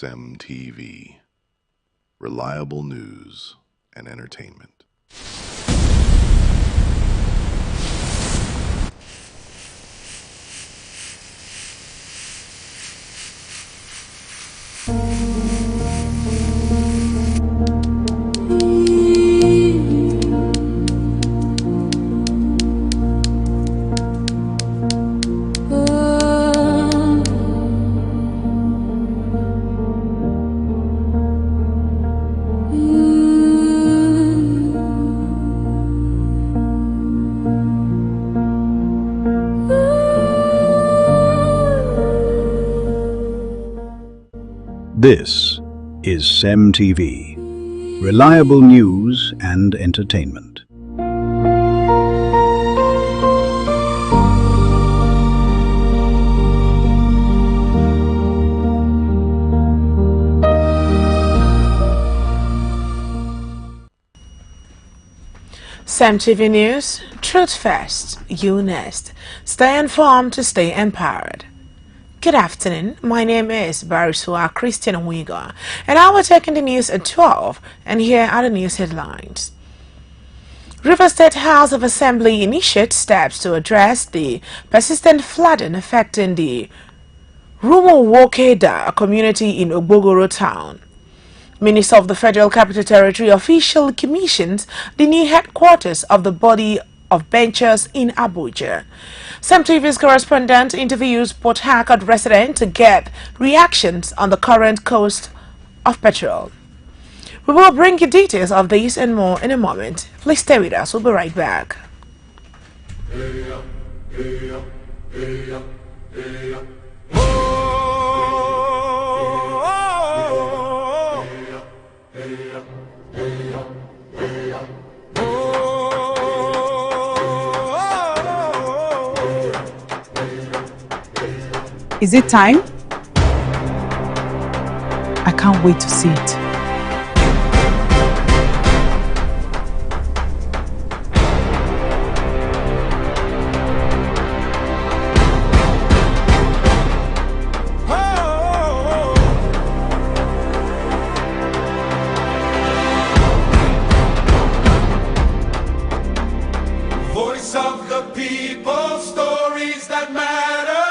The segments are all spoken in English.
CEMTV. Reliable news and entertainment. This is CEMTV, reliable news and entertainment. CEMTV News, Truth First, You Next. Stay informed to stay empowered. Good afternoon, my name is Barisua Christian Wiga, and I will take in the news at 12, and here are the news headlines. River State House of Assembly initiates steps to address the persistent flooding affecting the Rumowokeda community in Ogbogoro town. Minister of the Federal Capital Territory officially commissions the new headquarters of the body of benchers in Abuja. CEMTV's correspondent interviews Port Harcourt residents to get reactions on the current cost of petrol. We will bring you details of this and more in a moment. Please stay with us. We'll be right back. Is it time? I can't wait to see it. Voice of the people, stories that matter.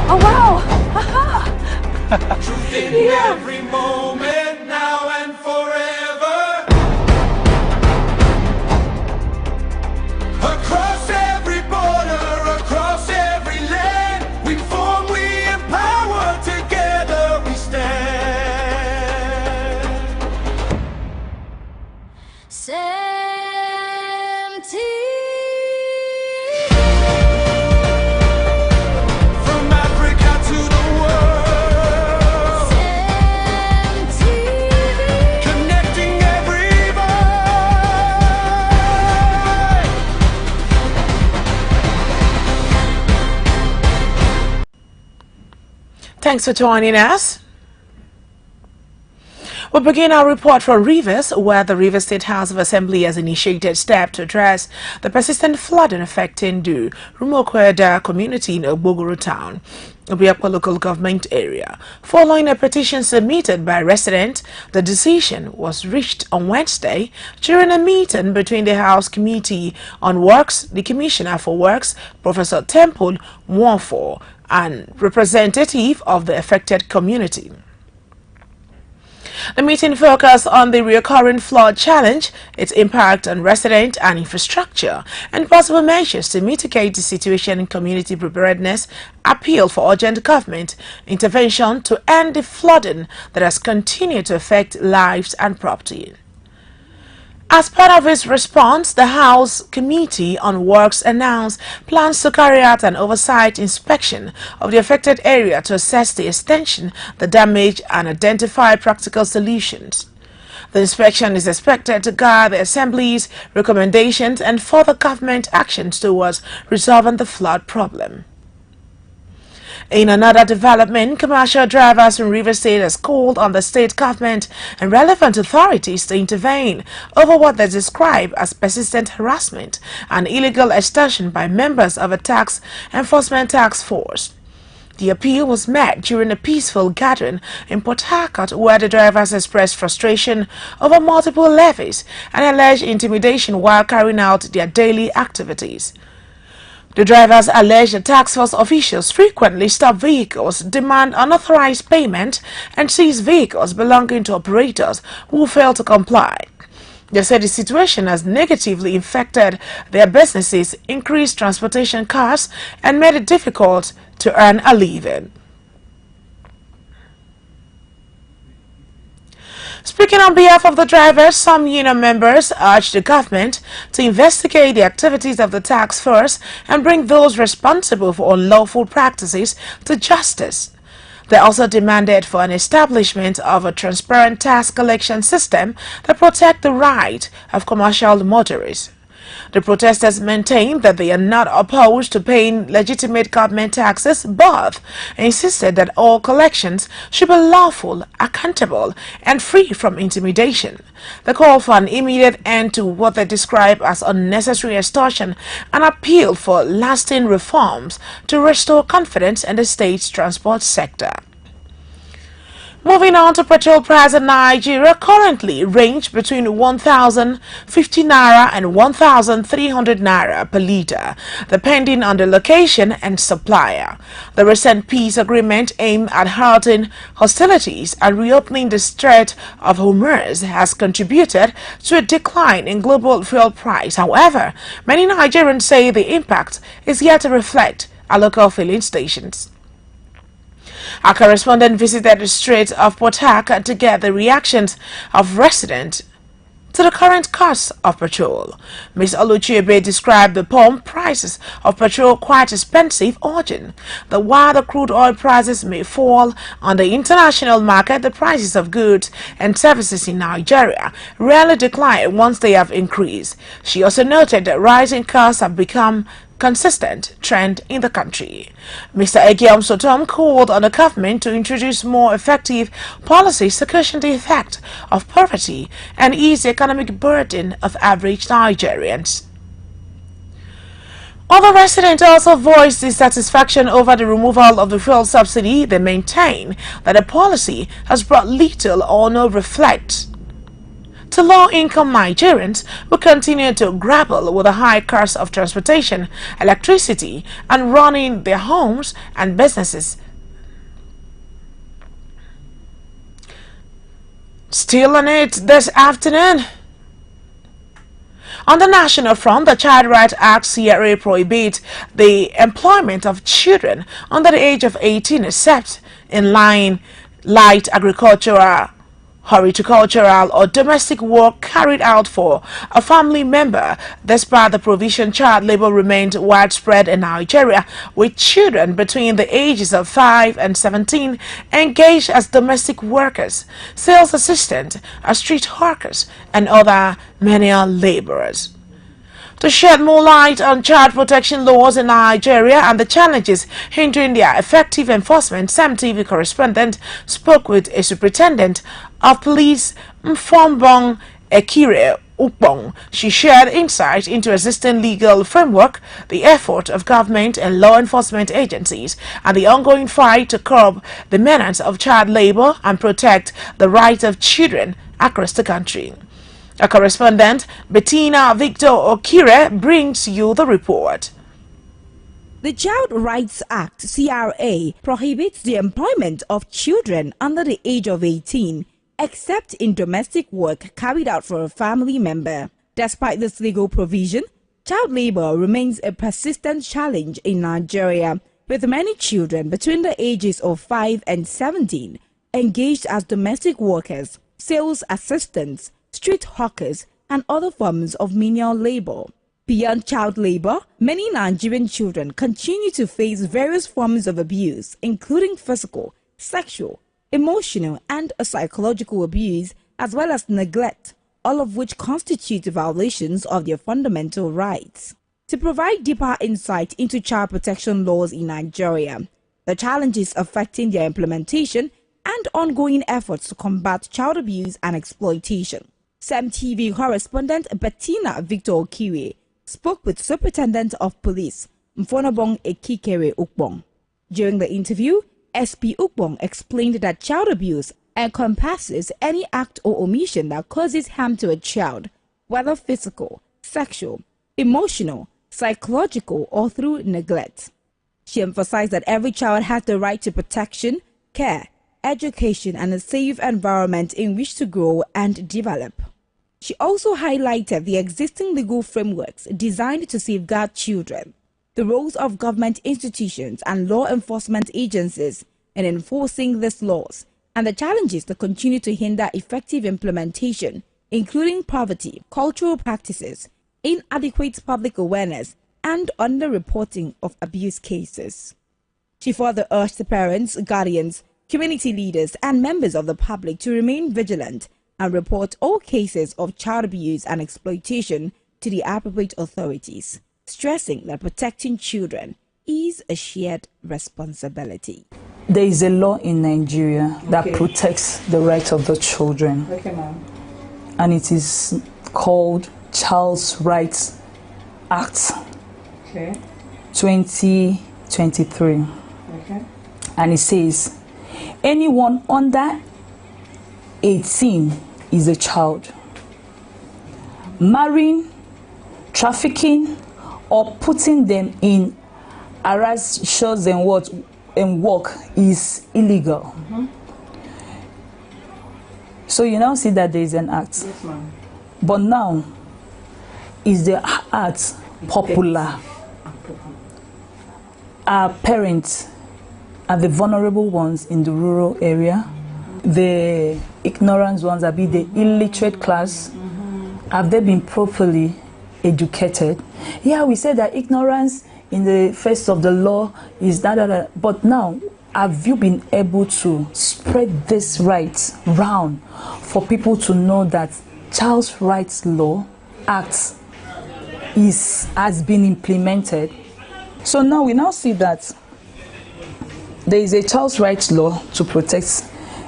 Oh wow! Truth in every moment, now and forever. Across every border, across every land, we form, we empower, together we stand. From Africa to the world, connecting everybody. Thanks for joining us. We'll begin our report from Rivers, where the Rivers State House of Assembly has initiated steps to address the persistent flooding affecting the Rumokweda community in Ogbogoro town, Obiakwa local government area. Following a petition submitted by residents, the decision was reached on Wednesday during a meeting between the House Committee on Works, the Commissioner for Works, Professor Temple Mwafo, and representative of the affected community. The meeting focused on the recurring flood challenge, its impact on residents and infrastructure, and possible measures to mitigate the situation in community preparedness, appeal for urgent government intervention to end the flooding that has continued to affect lives and property. As part of its response, the House Committee on Works announced plans to carry out an oversight inspection of the affected area to assess the extension, the damage, and identify practical solutions. The inspection is expected to guide the Assembly's recommendations and further government actions towards resolving the flood problem. In another development, commercial drivers in Rivers State has called on the state government and relevant authorities to intervene over what they describe as persistent harassment and illegal extortion by members of a tax enforcement task force. The appeal was met during a peaceful gathering in Port Harcourt where the drivers expressed frustration over multiple levies and alleged intimidation while carrying out their daily activities. The drivers allege the task force officials frequently stop vehicles, demand unauthorized payment, and seize vehicles belonging to operators who fail to comply. They said the situation has negatively affected their businesses, increased transportation costs, and made it difficult to earn a living. Speaking on behalf of the drivers, some union members urged the government to investigate the activities of the task force and bring those responsible for unlawful practices to justice. They also demanded for an establishment of a transparent tax collection system that protects the right of commercial motorists. The protesters maintained that they are not opposed to paying legitimate government taxes, but insisted that all collections should be lawful, accountable, and free from intimidation. They called for an immediate end to what they describe as unnecessary extortion and appealed for lasting reforms to restore confidence in the state's transport sector. Moving on to petrol price in Nigeria, currently range between 1,050 naira and 1,300 naira per litre, depending on the location and supplier. The recent peace agreement aimed at halting hostilities and reopening the Strait of Hormuz has contributed to a decline in global fuel price. However, many Nigerians say the impact is yet to reflect at local filling stations. Our correspondent visited the Strait of Port Harcourt to get the reactions of residents to the current cost of petrol. Ms. Oluchiebe described the pump prices of petrol quite expensive, urging that while the crude oil prices may fall on the international market, the prices of goods and services in Nigeria rarely decline once they have increased. She also noted that rising costs have become consistent trend in the country. Mr. Egiam Sotom called on the government to introduce more effective policies to cushion the effect of poverty and ease the economic burden of average Nigerians. Other residents also voiced dissatisfaction over the removal of the fuel subsidy. They maintain that the policy has brought little or no reflect to low-income Nigerians who continue to grapple with the high cost of transportation, electricity, and running their homes and businesses. Still on it this afternoon. On the national front, the Child Rights Act CRA prohibits the employment of children under the age of 18 except in light agricultural, horticultural, or domestic work carried out for a family member. Despite the provision, child labor remains widespread in Nigeria, with children between the ages of 5 and 17 engaged as domestic workers, sales assistants, as street hawkers, and other manual laborers. To shed more light on child protection laws in Nigeria and the challenges hindering their effective enforcement, CEMTV correspondent spoke with a superintendent of police, Mfombong Ekire Ukbong. She shared insight into existing legal framework, the effort of government and law enforcement agencies, and the ongoing fight to curb the menace of child labor and protect the rights of children across the country. Our correspondent, Bettina Victor Okire, brings you the report. The Child Rights Act, CRA, prohibits the employment of children under the age of 18, except in domestic work carried out for a family member. Despite this legal provision, child labor remains a persistent challenge in Nigeria, with many children between the ages of 5 and 17 engaged as domestic workers, sales assistants, street hawkers, and other forms of menial labor. Beyond child labor, many Nigerian children continue to face various forms of abuse, including physical, sexual, emotional, and psychological abuse, as well as neglect, all of which constitute violations of their fundamental rights. To provide deeper insight into child protection laws in Nigeria, the challenges affecting their implementation, and ongoing efforts to combat child abuse and exploitation, CEMTV correspondent Bettina Victor Okiwe spoke with Superintendent of Police Mfonobong Ekikere Ukbong. During the interview, SP Ukbong explained that child abuse encompasses any act or omission that causes harm to a child, whether physical, sexual, emotional, psychological, or through neglect. She emphasized that every child has the right to protection, care, education, and a safe environment in which to grow and develop. She also highlighted the existing legal frameworks designed to safeguard children, the roles of government institutions and law enforcement agencies in enforcing these laws, and the challenges that continue to hinder effective implementation, including poverty, cultural practices, inadequate public awareness, and underreporting of abuse cases. She further urged the parents, guardians, community leaders, and members of the public to remain vigilant and report all cases of child abuse and exploitation to the appropriate authorities, stressing that protecting children is a shared responsibility. There is a law in Nigeria that protects the rights of the children. Okay, ma'am. And it is called Child's Rights Act 2023. Okay. And it says, anyone under 18 is a child. Marrying, trafficking, or putting them in harass, shows and what and work is illegal. So you now see that there is an act. Yes, ma'am. But now, is the act popular? Our parents are the vulnerable ones in the rural area, the ignorant ones, be the illiterate class. Have they been properly educated? Yeah, we said that ignorance in the face of the law is that, but now, have you been able to spread this right round for people to know that Child's Rights Law Act has been implemented? So now we now see that there is a child's rights law to protect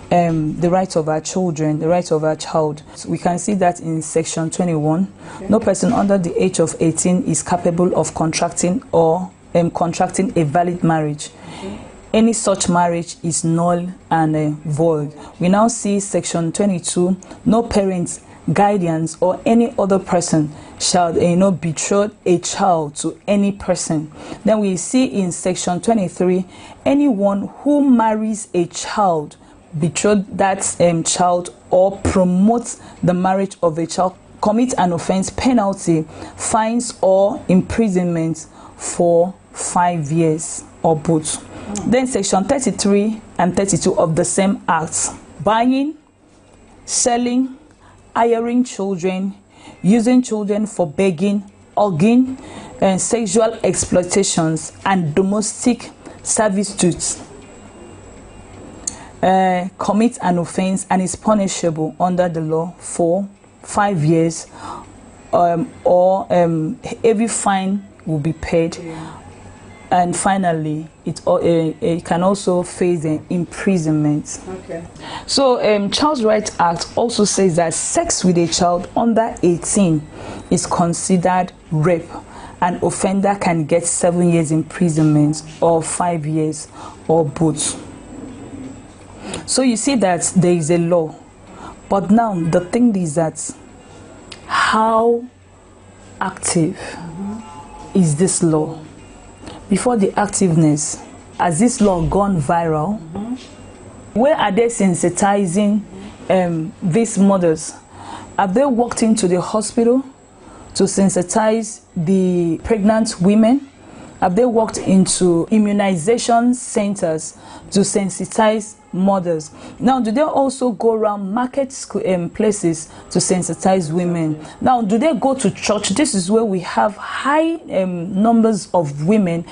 the rights of our children, the rights of our child. So we can see that in section 21, no person under the age of 18 is capable of contracting a valid marriage. Any such marriage is null and void. We now see section 22, no parents, guardians, or any other person shall betroth a child to any person. Then we see in section 23, anyone who marries a child, betroth that child, or promotes the marriage of a child, commit an offense, penalty, fines, or imprisonment for 5 years or both. Then section 33 and 32 of the same act, buying, selling, hiring children, using children for begging, hugging, and sexual exploitations, and domestic servitude, commit an offense and is punishable under the law for 5 years, or every fine will be paid. And finally, it can also face an imprisonment. Okay. So, Child's Rights Act also says that sex with a child under 18 is considered rape. An offender can get 7 years imprisonment or 5 years or both. So you see that there is a law. But now the thing is that how active is this law? Before the activeness, has this law gone viral? Where are they sensitizing these mothers? Have they walked into the hospital to sensitize the pregnant women? Have they walked into immunization centers to sensitize mothers? Now, do they also go around market places to sensitize women? Now, do they go to church? This is where we have high numbers of women.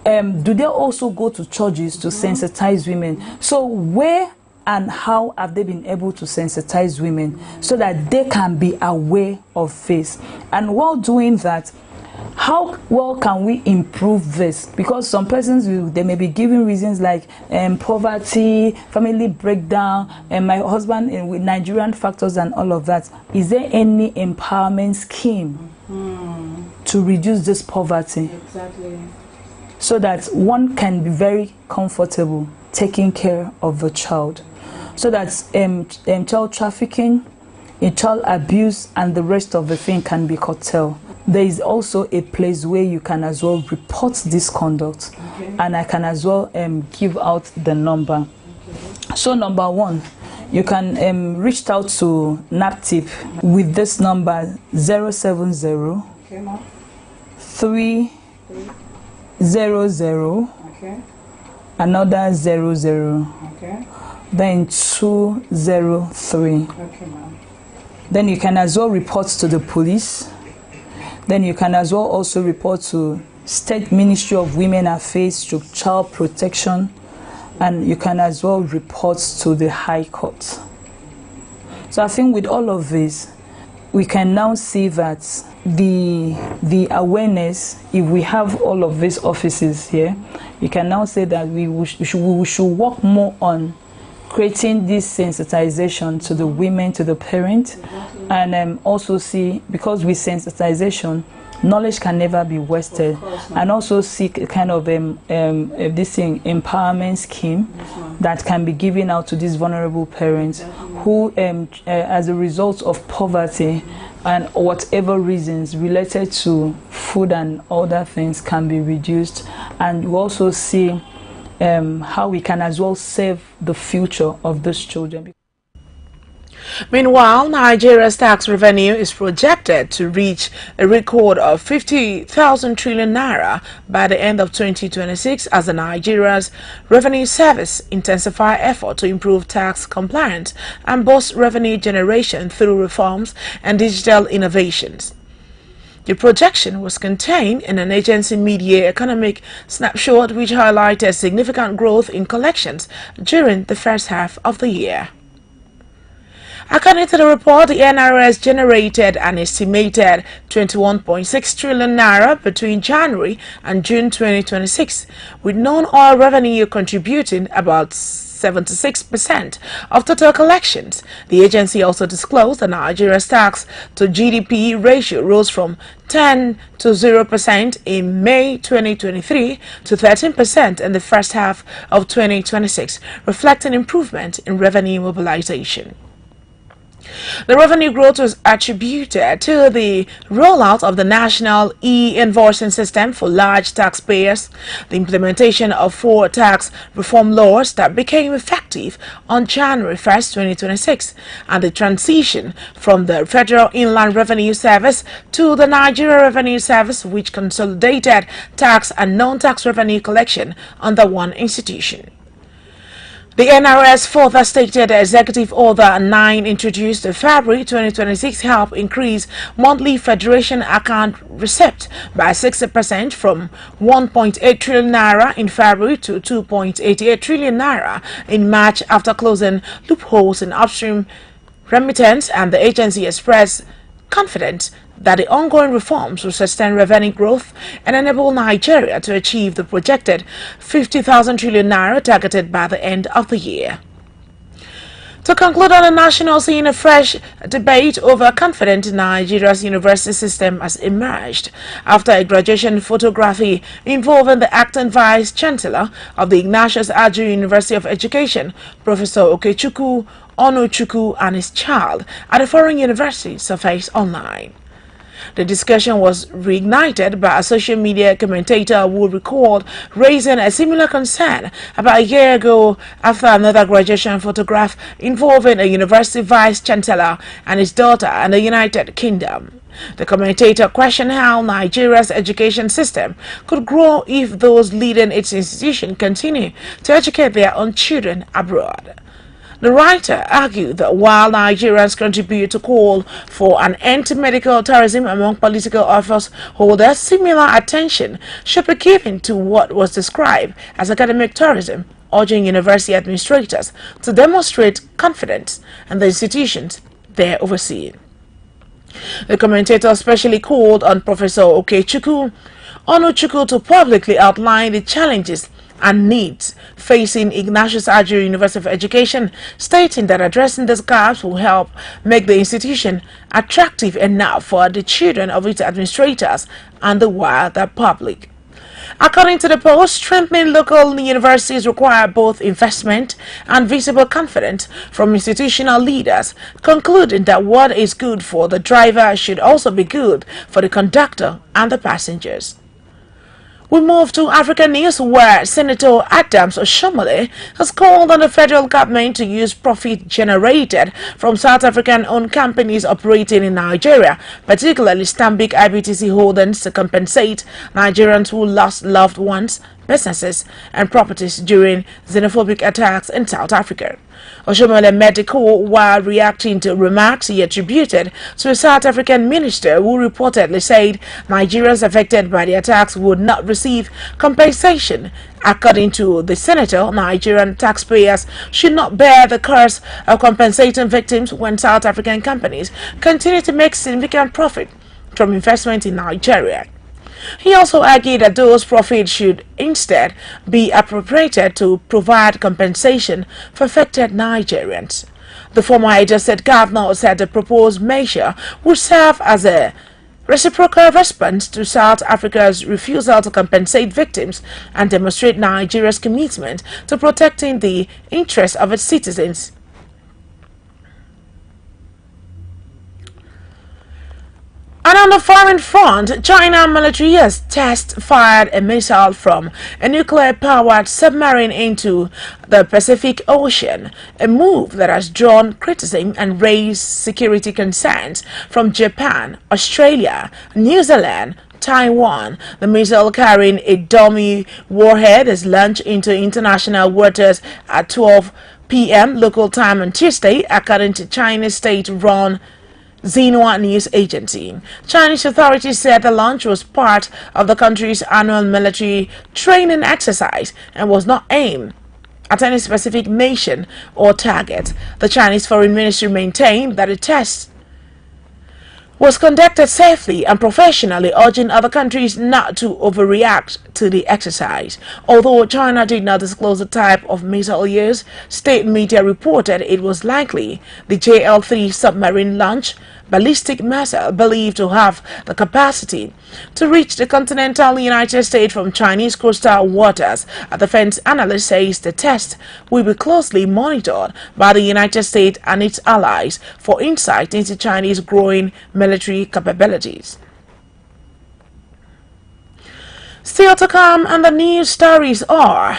Do they also go to churches to sensitize women? So where and how have they been able to sensitize women so that they can be aware of this? And while doing that, how well can we improve this? Because some persons, they may be giving reasons like poverty, family breakdown, and my husband with Nigerian factors and all of that. Is there any empowerment scheme to reduce this poverty? Exactly. so that one can be very comfortable taking care of the child, so that child trafficking, child abuse, and the rest of the thing can be curtailed. There is also a place where you can as well report this conduct, and I can as well give out the number. So number one, you can reach out to NAPTIP with this number 070 300 another 00, then 203. Then you can as well report to the police. Then you can as well also report to State Ministry of Women Affairs to Child Protection, and you can as well report to the High Court. So I think with all of this, we can now see that the awareness, if we have all of these offices here, you can now say that we should work more on creating this sensitization to the women, to the parents, and also see, because with sensitization, knowledge can never be wasted, and also seek a kind of this thing, empowerment scheme that can be given out to these vulnerable parents who, as a result of poverty and whatever reasons related to food and other things, can be reduced. And we also see how we can as well save the future of those children. Meanwhile, Nigeria's tax revenue is projected to reach a record of 50,000 trillion naira by the end of 2026 as the Nigeria's Revenue Service intensify effort to improve tax compliance and boost revenue generation through reforms and digital innovations. The projection was contained in an agency media economic snapshot which highlighted significant growth in collections during the first half of the year. According to the report, the NRS generated an estimated 21.6 trillion naira between January and June 2026, with non-oil revenue contributing about 76% of total collections. The agency also disclosed that Nigeria's tax to GDP ratio rose from 10 to 0% in May 2023 to 13% in the first half of 2026, reflecting improvement in revenue mobilization. The revenue growth was attributed to the rollout of the national e-invoicing system for large taxpayers, the implementation of 4 tax reform laws that became effective on January 1st, 2026, and the transition from the Federal Inland Revenue Service to the Nigeria Revenue Service, which consolidated tax and non-tax revenue collection under one institution. The NRS further stated the Executive Order 9 introduced in February 2026 helped increase monthly Federation account receipt by 60% from 1.8 trillion naira in February to 2.88 trillion naira in March after closing loopholes in upstream remittance, and the agency expressed confidence that the ongoing reforms will sustain revenue growth and enable Nigeria to achieve the projected 50,000 trillion naira targeted by the end of the year. To conclude on the national scene, a fresh debate over confidence in Nigeria's university system has emerged after a graduation photography involving the acting Vice Chancellor of the Ignatius Aju University of Education, Professor Okechukwu Onuchukwu, and his child at a foreign university surfaced online. The discussion was reignited by a social media commentator who recalled raising a similar concern about a year ago after another graduation photograph involving a university vice-chancellor and his daughter in the United Kingdom. The commentator questioned how Nigeria's education system could grow if those leading its institution continue to educate their own children abroad. The writer argued that while Nigerians contribute to call for an end to medical tourism among political office holders, similar attention should be given to what was described as academic tourism, urging university administrators to demonstrate confidence in the institutions they are overseeing. The commentator especially called on Professor Okechukwu Onuchukwu to publicly outline the challenges and needs facing Ignatius Aju University of Education, stating that addressing these gaps will help make the institution attractive enough for the children of its administrators and the wider public. According to the Post, strengthening local universities require both investment and visible confidence from institutional leaders, concluding that what is good for the driver should also be good for the conductor and the passengers. We move to African news, where Senator Adams Oshomole has called on the federal government to use profit generated from South African-owned companies operating in Nigeria, particularly Stanbic IBTC Holdings, to compensate Nigerians who lost loved ones, businesses and properties during xenophobic attacks in South Africa. Oshomole made the call while reacting to remarks he attributed to a South African minister who reportedly said Nigerians affected by the attacks would not receive compensation. According to the senator, Nigerian taxpayers should not bear the curse of compensating victims when South African companies continue to make significant profit from investment in Nigeria. He also argued that those profits should instead be appropriated to provide compensation for affected Nigerians. The former Edo State governor said the proposed measure would serve as a reciprocal response to South Africa's refusal to compensate victims and demonstrate Nigeria's commitment to protecting the interests of its citizens. And on the foreign front, China military has test-fired a missile from a nuclear-powered submarine into the Pacific Ocean, a move that has drawn criticism and raised security concerns from Japan, Australia, New Zealand, Taiwan. The missile, carrying a dummy warhead, is launched into international waters at 12 p.m. local time on Tuesday, according to Chinese state-run Xinhua news agency. Chinese authorities said the launch was part of the country's annual military training exercise and was not aimed at any specific nation or target. The Chinese Foreign Ministry maintained that the test was conducted safely and professionally, urging other countries not to overreact to the exercise. Although China did not disclose the type of missile used, state media reported it was likely the JL-3 submarine launch ballistic missile believed to have the capacity to reach the continental United States from Chinese coastal waters. A defense analyst says the test will be closely monitored by the United States and its allies for insight into Chinese growing military capabilities. Still to come, and the news stories are: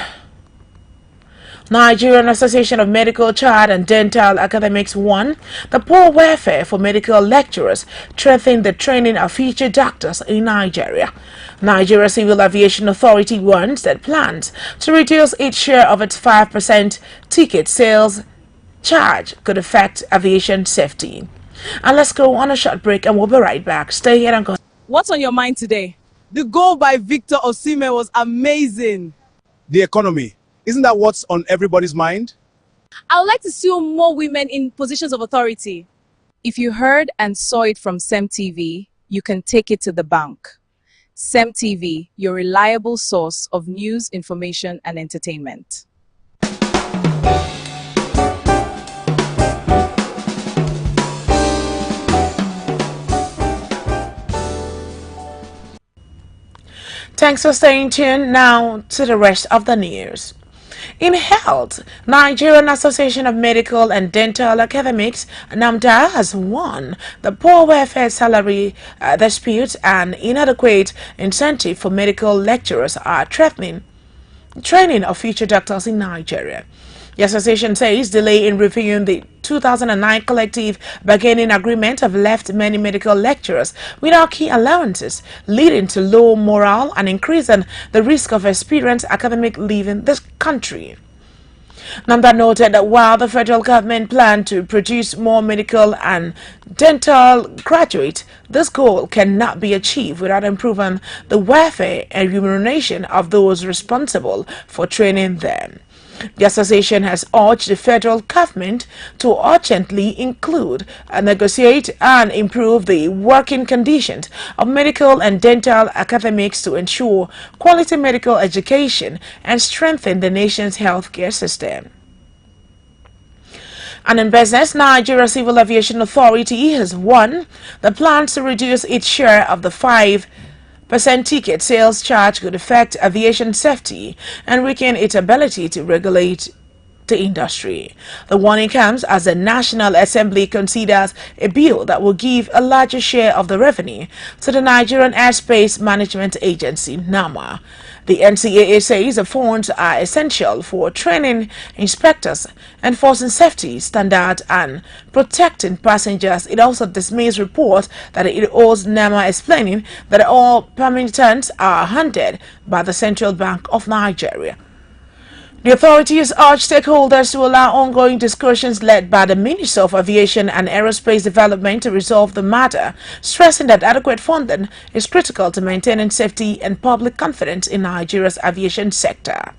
Nigerian Association of Medical, Child and Dental Academics warn the poor welfare for medical lecturers threatening the training of future doctors in Nigeria. Nigeria Civil Aviation Authority warns that plans to reduce its share of its 5% ticket sales charge could affect aviation safety. And let's go on a short break and we'll be right back. Stay here and go. What's on your mind today? The goal by Victor Osimhen was amazing. The economy. Isn't that what's on everybody's mind? I would like to see more women in positions of authority. If you heard and saw it from CEMTV, you can take it to the bank. CEMTV, your reliable source of news, information, and entertainment. Thanks for staying tuned. Now to the rest of the news. In health, Nigerian Association of Medical and Dental Academics, NAMDA, has won the poor welfare salary dispute and inadequate incentive for medical lecturers are threatening training of future doctors in Nigeria. The association says delay in reviewing the 2009 collective bargaining agreement have left many medical lecturers without key allowances, leading to low morale and increasing the risk of experienced academic leaving this country. NAMDA noted that while the federal government planned to produce more medical and dental graduates, this goal cannot be achieved without improving the welfare and remuneration of those responsible for training them. The association has urged the federal government to urgently include, negotiate and improve the working conditions of medical and dental academics to ensure quality medical education and strengthen the nation's healthcare system. And in business, Nigeria Civil Aviation Authority has won the plans to reduce its share of the 5% ticket sales charge could affect aviation safety and weaken its ability to regulate the industry. The warning comes as the National Assembly considers a bill that will give a larger share of the revenue to the Nigerian Airspace Management Agency, NAMA. The NCAA says the funds are essential for training inspectors, enforcing safety standards, and protecting passengers. It also dismissed reports that it owes NAMA, explaining that all permittance are handed by the Central Bank of Nigeria. The authorities urge stakeholders to allow ongoing discussions led by the Ministry of Aviation and Aerospace Development to resolve the matter, stressing that adequate funding is critical to maintaining safety and public confidence in Nigeria's aviation sector.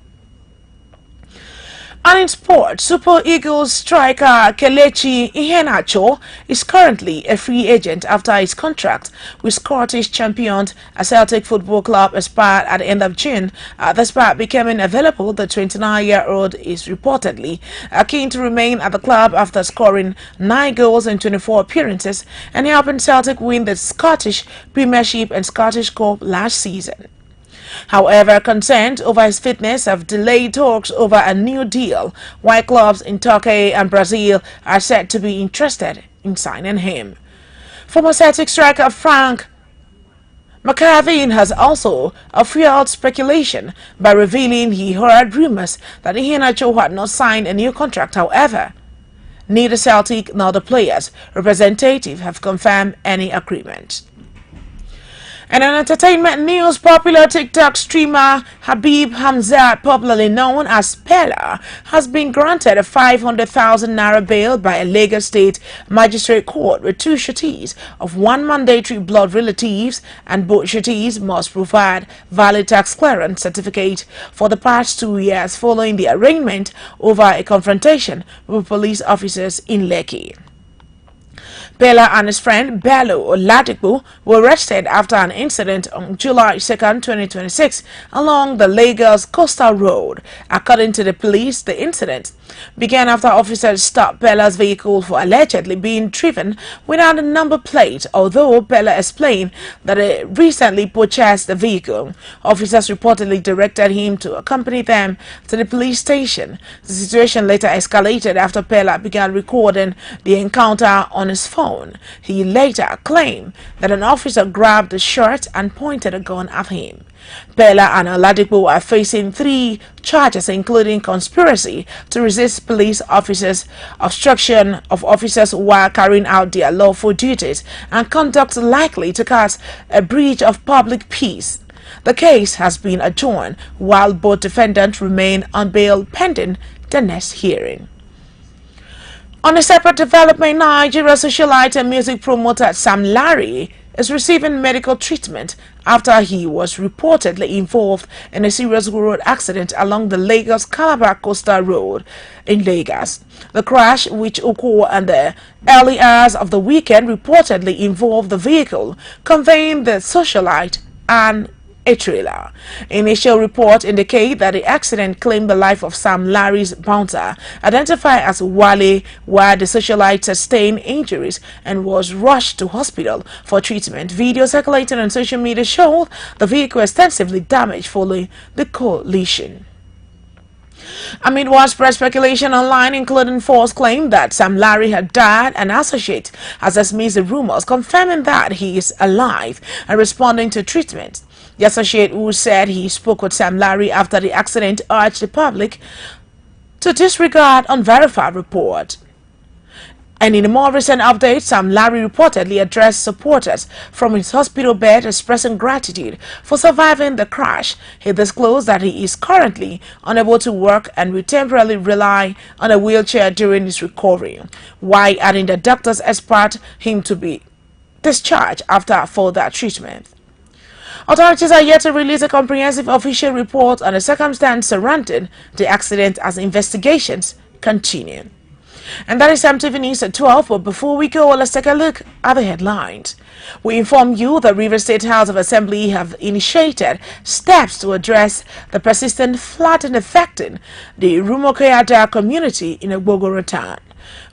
And in sport, Super Eagles striker Kelechi Iheanacho is currently a free agent after his contract with Scottish champion Celtic Football Club expired at the end of June. Despite becoming available, the 29-year-old is reportedly keen to remain at the club after scoring 9 goals in 24 appearances and helping Celtic win the Scottish Premiership and Scottish Cup last season. However, concerns over his fitness have delayed talks over a new deal, while clubs in Turkey and Brazil are said to be interested in signing him. Former Celtic striker Frank McCarthy has also fueled speculation by revealing he heard rumors that Iheanacho had not signed a new contract. However, neither Celtic nor the players' representative have confirmed any agreement. And in entertainment news, popular TikTok streamer Habib Hamzat, popularly known as Pella, has been granted a 500,000 naira bail by a Lagos State Magistrate Court with 2 sureties of 1 mandatory blood relatives, and both sureties must provide valid tax clearance certificate for the past 2 years following the arraignment over a confrontation with police officers in Lekki. Pella and his friend Bello Oladipo were arrested after an incident on July 2, 2026 along the Lagos Coastal Road. According to the police, the incident began after officers stopped Pella's vehicle for allegedly being driven without a number plate, although Pella explained that he recently purchased the vehicle. Officers reportedly directed him to accompany them to the police station. The situation later escalated after Pella began recording the encounter on his phone. He later claimed that an officer grabbed the shirt and pointed a gun at him. Pella and Oladipo are facing 3 charges, including conspiracy to resist police officers, obstruction of officers while carrying out their lawful duties, and conduct likely to cause a breach of public peace. The case has been adjourned while both defendants remain on bail pending the next hearing. On a separate development, Nigeria socialite and music promoter Sam Larry is receiving medical treatment after he was reportedly involved in a serious road accident along the Lagos-Calabar Coastal Road in Lagos. The crash, which occurred in the early hours of the weekend, reportedly involved the vehicle conveying the socialite and a trailer. Initial reports indicate that the accident claimed the life of Sam Larry's bouncer, identified as Wale, while the socialite sustained injuries and was rushed to hospital for treatment. Video circulating on social media showed the vehicle extensively damaged following the collision. Amid widespread speculation online, including false claims that Sam Larry had died, an associate has dismissed the rumors, confirming that he is alive and responding to treatment. The associate, who said he spoke with Sam Larry after the accident, urged the public to disregard unverified reports. And in a more recent update, Sam Larry reportedly addressed supporters from his hospital bed expressing gratitude for surviving the crash. He disclosed that he is currently unable to work and will temporarily rely on a wheelchair during his recovery, while adding that doctors expect him to be discharged after further treatment. Authorities are yet to release a comprehensive official report on the circumstance surrounding the accident as investigations continue. And that is CEMTV News at 12, but before we go, let's take a look at the headlines. We inform you that River State House of Assembly have initiated steps to address the persistent flooding affecting the Rumokeada community in Ogbogoro town.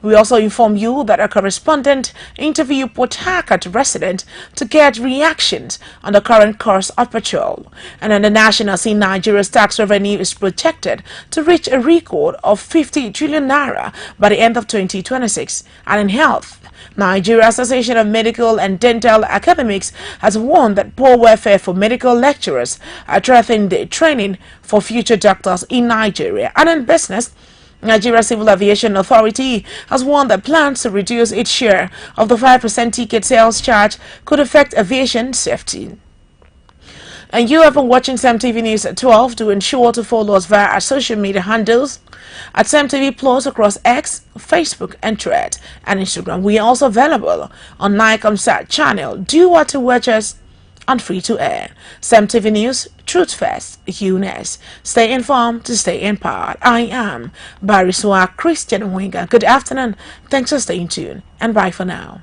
We also inform you that a correspondent interviewed Port Harcourt resident to get reactions on the current course of patrol. And on the national scene, Nigeria's tax revenue is projected to reach a record of 50 trillion naira by the end of 2026. And in health, Nigeria Association of Medical and Dental Academics has warned that poor welfare for medical lecturers are threatening the training for future doctors in Nigeria. And in business, Nigeria Civil Aviation Authority has warned that plans to reduce its share of the 5% ticket sales charge could affect aviation safety. And you have been watching CEMTV News at 12. Do ensure to follow us via our social media handles at CEMTVPLUS across X, Facebook, and Thread, and Instagram. We are also available on Nicomsat channel. Do want to watch us on free to air. CEMTV News, Truth Fest, UNES. Stay informed to stay empowered. I am Bariswa Christian Winga. Good afternoon. Thanks for staying tuned, and bye for now.